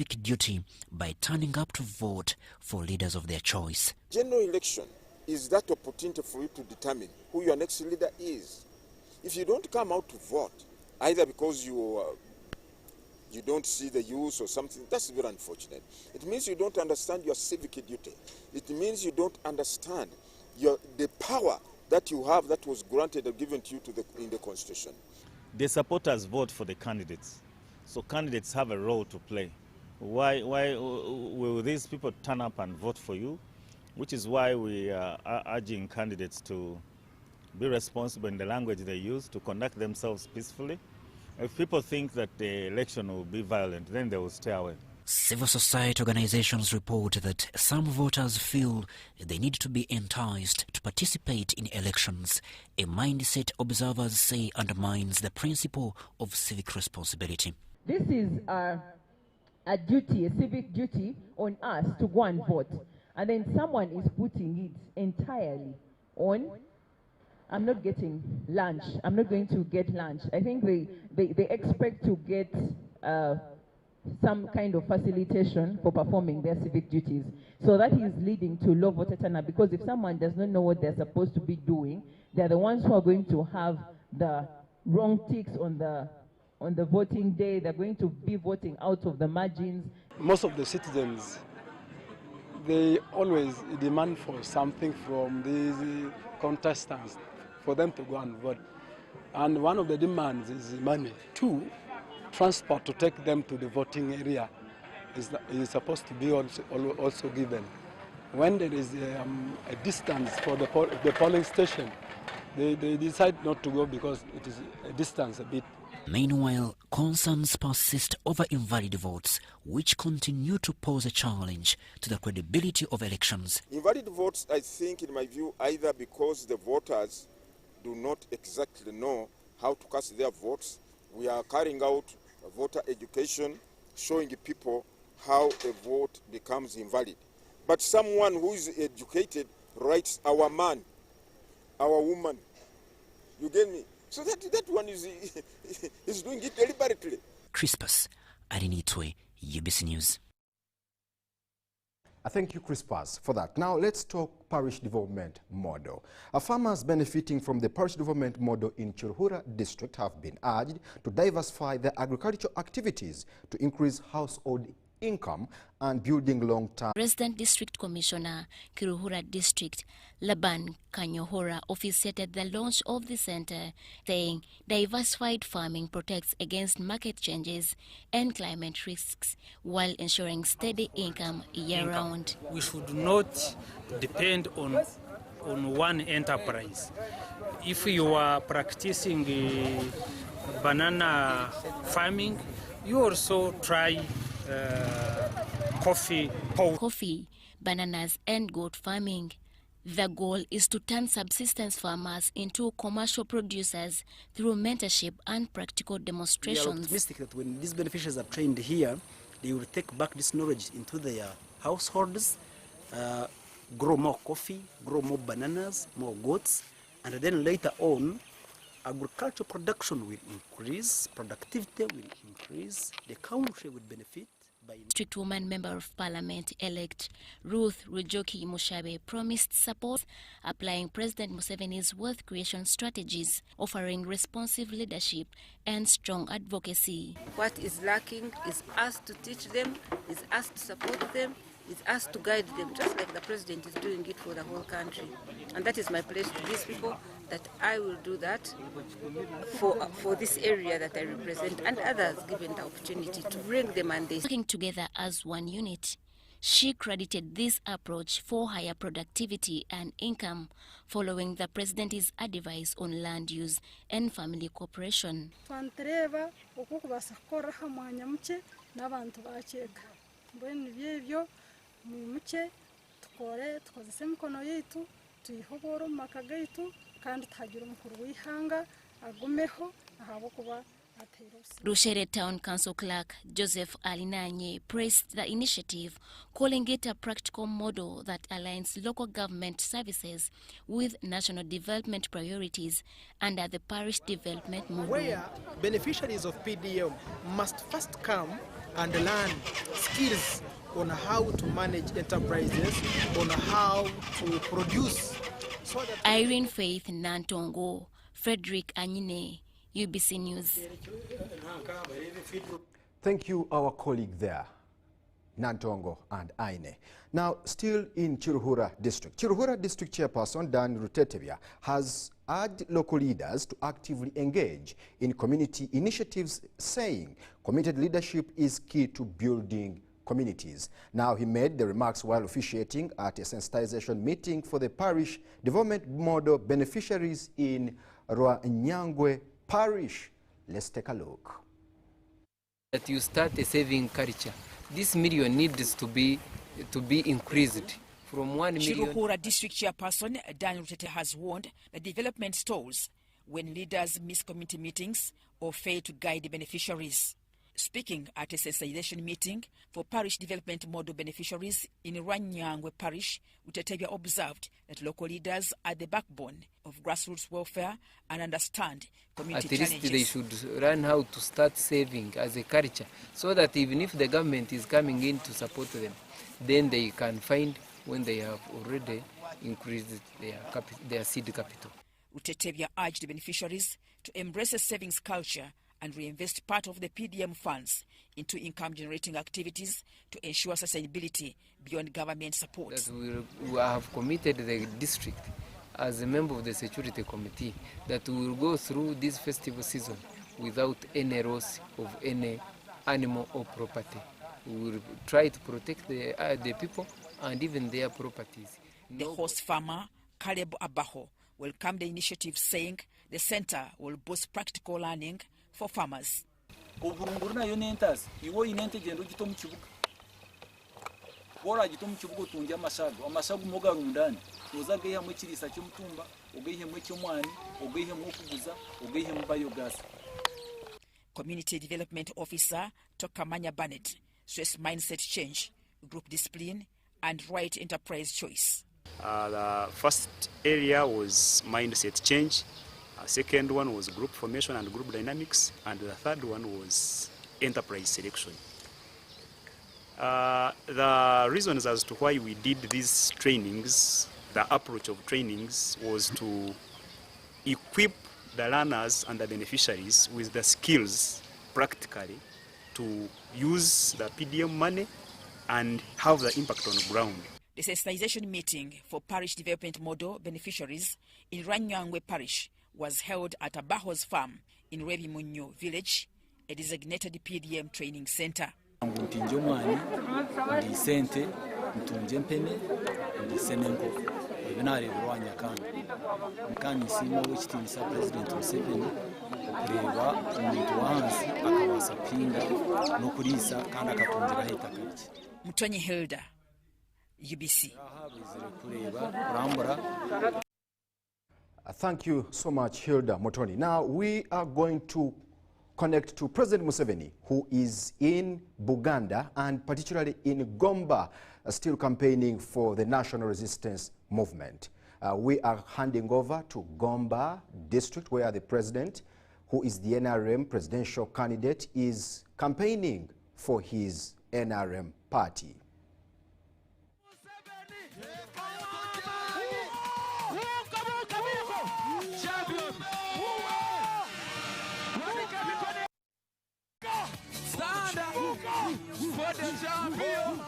civic duty by turning up to vote for leaders of their choice. General election is that opportunity for you to determine who your next leader is. If you don't come out to vote, either because you don't see the use or something, that's very unfortunate. It means you don't understand your civic duty. It means you don't understand the power that you have that was granted or given to you in the Constitution. The supporters vote for the candidates, so candidates have a role to play. Why will these people turn up and vote for you? Which is why we are urging candidates to be responsible in the language they use, to conduct themselves peacefully. If people think that the election will be violent, then they will stay away. Civil society organizations report that some voters feel they need to be enticed to participate in elections, a mindset observers say undermines the principle of civic responsibility. This is a duty, a civic duty on us to go and vote. And then someone is putting it entirely on, I'm not getting lunch, I'm not going to get lunch. I think they expect to get some kind of facilitation for performing their civic duties. So that is leading to low voter turnout, because if someone does not know what they're supposed to be doing, they're the ones who are going to have the wrong ticks on the voting day. They're going to be voting out of the margins. Most of the citizens, they always demand for something from these contestants for them to go and vote. And one of the demands is money. Two, transport to take them to the voting area is supposed to be also given. When there is a distance for the polling station, they decide not to go because it is a distance a bit. Meanwhile, concerns persist over invalid votes, which continue to pose a challenge to the credibility of elections. Invalid votes, I think, in my view, either because the voters do not exactly know how to cast their votes. We are carrying out voter education, showing people how a vote becomes invalid. But someone who is educated writes our man, our woman. You get me? So that one is doing it deliberately. Crispus Arinitwe, UBC News. Thank you, Crispus, for that. Now let's talk parish development model. Farmers benefiting from the parish development model in Chirhura district have been urged to diversify their agricultural activities to increase household income and building long-term. Resident District Commissioner, Kiruhura District, Laban Kanyohora, officiated the launch of the center, saying diversified farming protects against market changes and climate risks while ensuring steady income year-round. We should not depend on one enterprise. If you are practicing banana farming, you also try coffee, bananas and goat farming. The goal is to turn subsistence farmers into commercial producers through mentorship and practical demonstrations. We are optimistic that when these beneficiaries are trained here, they will take back this knowledge into their households, grow more coffee, grow more bananas, more goats, and then later on, agricultural production will increase, productivity will increase, the country will benefit. District Woman Member of Parliament-elect Ruth Rujoki Mushabe promised support, applying President Museveni's wealth creation strategies, offering responsive leadership and strong advocacy. What is lacking is us to teach them, is us to support them, is us to guide them, just like the President is doing it for the whole country. And that is my pledge to these people, that I will do that for this area that I represent and others given the opportunity to bring them and they working together as one unit. She credited this approach for higher productivity and income following the President's advice on land use and family cooperation. Rushere Town Council Clerk Joseph Alinanye praised the initiative, calling it a practical model that aligns local government services with national development priorities under the parish development model. Where beneficiaries of PDM must first come and learn skills on how to manage enterprises, on how to produce. So that Irene Faith Nantongo, Frederick Anyine, UBC News. Thank you, our colleague there, Nantongo and Aine. Now, still in Chiruhura District. Chiruhura District Chairperson Dan Rutetebia has urged local leaders to actively engage in community initiatives, saying committed leadership is key to building communities. Now, he made the remarks while officiating at a sensitization meeting for the parish development model beneficiaries in Rwanyangwe Parish. Let's take a look. That you start a saving culture. This million needs to be increased from 1 million. Chiruhura District Chairperson Dan Rutete has warned that development stalls when leaders miss community meetings or fail to guide the beneficiaries. Speaking at a sensitization meeting for parish development model beneficiaries in Rwanyangwe Parish, Rutetebia observed that local leaders are the backbone of grassroots welfare and understand community challenges. At least they should learn how to start saving as a culture, so that even if the government is coming in to support them, then they can find when they have already increased their seed capital. Rutetebia urged the beneficiaries to embrace a savings culture and reinvest part of the PDM funds into income-generating activities to ensure sustainability beyond government support. That we have committed the district as a member of the security committee that we will go through this festival season without any loss of any animal or property. We will try to protect the people and even their properties. The host farmer, Caleb Abaho, welcomed the initiative, saying the center will boost practical learning for farmers. Community Development Officer Tokamanya Bennett stressed mindset change, group discipline, and right enterprise choice. The first area was mindset change. Second one was group formation and group dynamics, and the third one was enterprise selection. The reasons as to why we did these trainings, the approach of trainings, was to equip the learners and the beneficiaries with the skills practically to use the PDM money and have the impact on the ground. The sensitization meeting for parish development model beneficiaries in Rwanyangwe Parish was held at Abaho's farm in Rebimunyo village, a designated PDM training center. Mutoni Hilda, UBC. Thank you so much, Hilda Motoni. Now we are going to connect to President Museveni, who is in Buganda and particularly in Gomba, still campaigning for the national resistance movement. We are handing over to Gomba district, where the president, who is the NRM presidential candidate, is campaigning for his NRM party. For the champion.